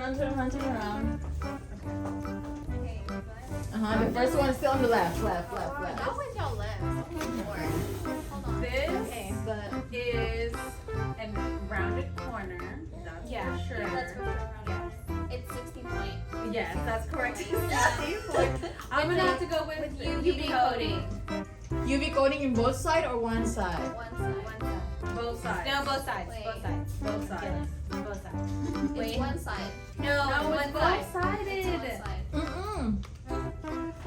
around, turn around, turn around. Okay, The first one is still on the left. Not with y'all left. More. Hold on. This Okay. is a rounded corner. That's Yeah, for sure. yeah, that's for sure. Yes. It's 60 point. Yes, that's correct. 60 points. I'm gonna have to go with UV coating. UV coating in both sides or one side? One side. Both sides. No, both sides. Wait. Both sides. Both sides. Both sides. It's Wait. one side. No, No, one it's side. both sided. It's one side.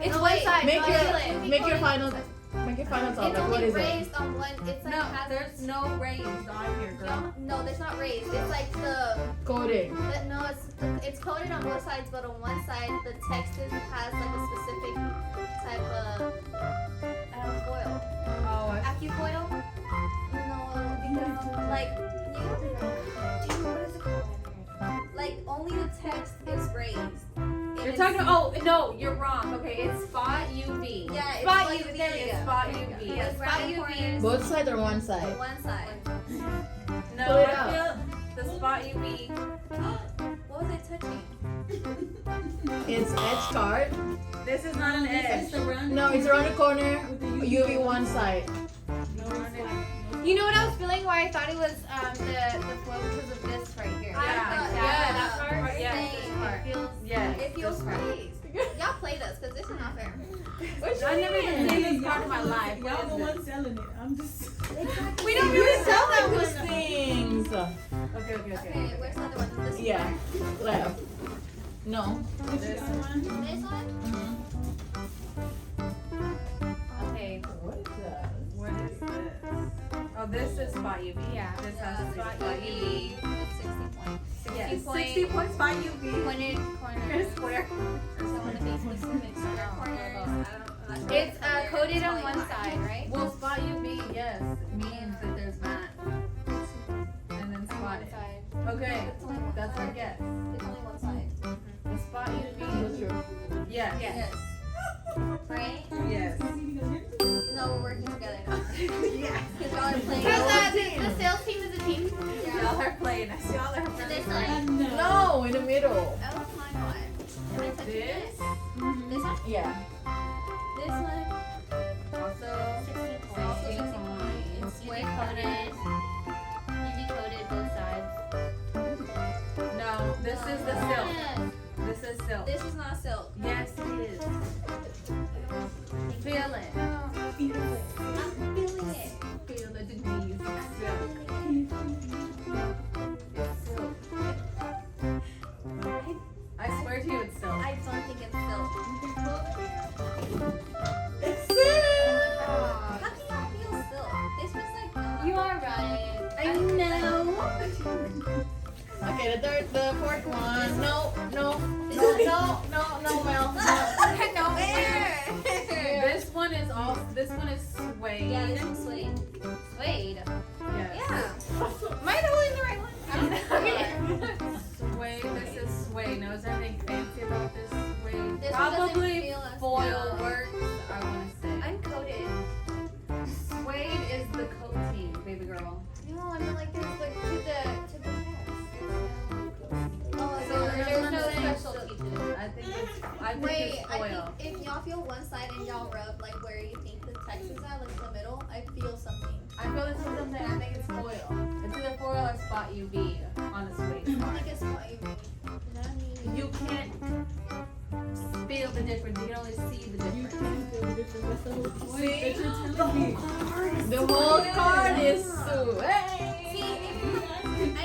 It's No, one wait. side. Make no, your Dylan. make your final topic. It's What only is it? raised on one. It's like No, has there's no raised on here, girl. No, there's not raised. It's like the Coating. no. It's coated on both sides, but on one side the text has like a specific type of foil. Oh, Acufoil? No, like dude, what is it called? Like only the text is raised. you're talking. Oh no, you're wrong. Okay, it's spot UV. Yeah, it's Spot like UV. there you It's go. spot There you go. UV. With Spot round UV. corners, Both sides or one side? one side. No, Pull it I out. feel the spot UV. What was I touching? It's edge card. This is not an edge. No, it's around the corner. UV one side. You know what I was feeling? Why I thought it was the flow because of this right here. Yeah, that part. Yeah, Same. this part. It feels. Yes. It feels this part. raised. Y'all play this because this is not fair. I never even seen this part in my life. Y'all the What is one selling it. I'm just. We don't really sell that those one. things. it? Okay. Okay, where's the other one? This Yeah, one? left. No. This one. This one? Okay. What is that? What is this? Oh, this is spot UV. Yeah. This has to be Spot spot UV. UV. It's 60 points. Yes, 60 point. 60 points spot UV. Pointed corner. Square. So I want to be specific. Center corners. I don't know. It's coated on one side, right? Well, spot UV, yes, means that there's matte. And then On spot one it. side. Okay, It's only one that's our side. guess. It's only one side. The spot UV. That's true. Yes. Yes. Right? Yes. No, we're working together now. Yeah. Because y'all are playing. The sales team is a team. Y'all are playing us. Y'all are And really this playing. one? No, in the middle. Oh my god. Am I touching This? This one? Yeah. This one? Also, 16 points. Also 16 16 points. It's Way UV coated. UV coated both sides. no, this is the silk. This is silk. This is not silk. Yes, it is. Feel it. I'm feeling it. Feel the disease. Silk. It's silk. I swear to you, it's silk. I don't think it's silk. It's silk. How can y'all feel silk? This was like. You are right. I know. Okay, the fourth one. No, Mel. No air. This one is all. This one is suede. Yeah, this is suede. Suede. Yes. Yeah. Am I totally in the right one? Suede. This is suede. Now, is there anything fancy about this suede? This one doesn't Probably feel as foil good. works. I want to say. I'm coated. Suede is the coating, baby girl. No, I mean like there's like to the text. Oh, So there's no saying. specialty to it. I think Wait, it's I foil. think if y'all feel one side and y'all rub like where you think the text is at, like the middle, I feel something. I feel this is something. I think it's foil. It's either foil or spot UV on a suede I part. think it's what you mean. You can't feel the difference. You can only see the You difference. can't feel the difference. That's the whole point See? that you're telling me. The whole card is suede. See, I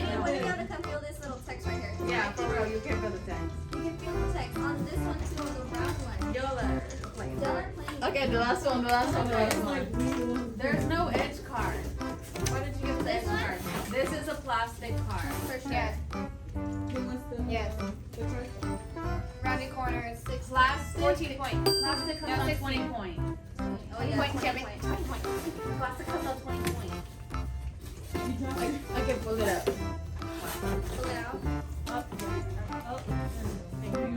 need one of y'all to come feel this little text right here. Yeah, for real. You can't feel the text. You can feel the text on this one too, on the round one. Y'all are playing. Y'all are playing. Okay, the last one. There's no edge card. Why did you get the edge This one? card? This is a plastic card. For sure. Yes. Yes. The first one. Rounded corners. Plastic. 14 point. Plastic comes No, on 16. 20 point. Oh yeah, Point, 20 Kevin. point. 20 point. Plastic comes on 20 point. You dropped it. I can pull it up. Pull it out. Oh, thank you.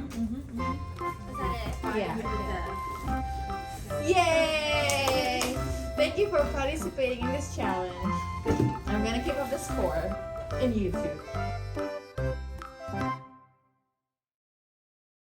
Is that it? Yeah. Yay! Thank you for participating in this challenge. I'm gonna keep up the score in YouTube.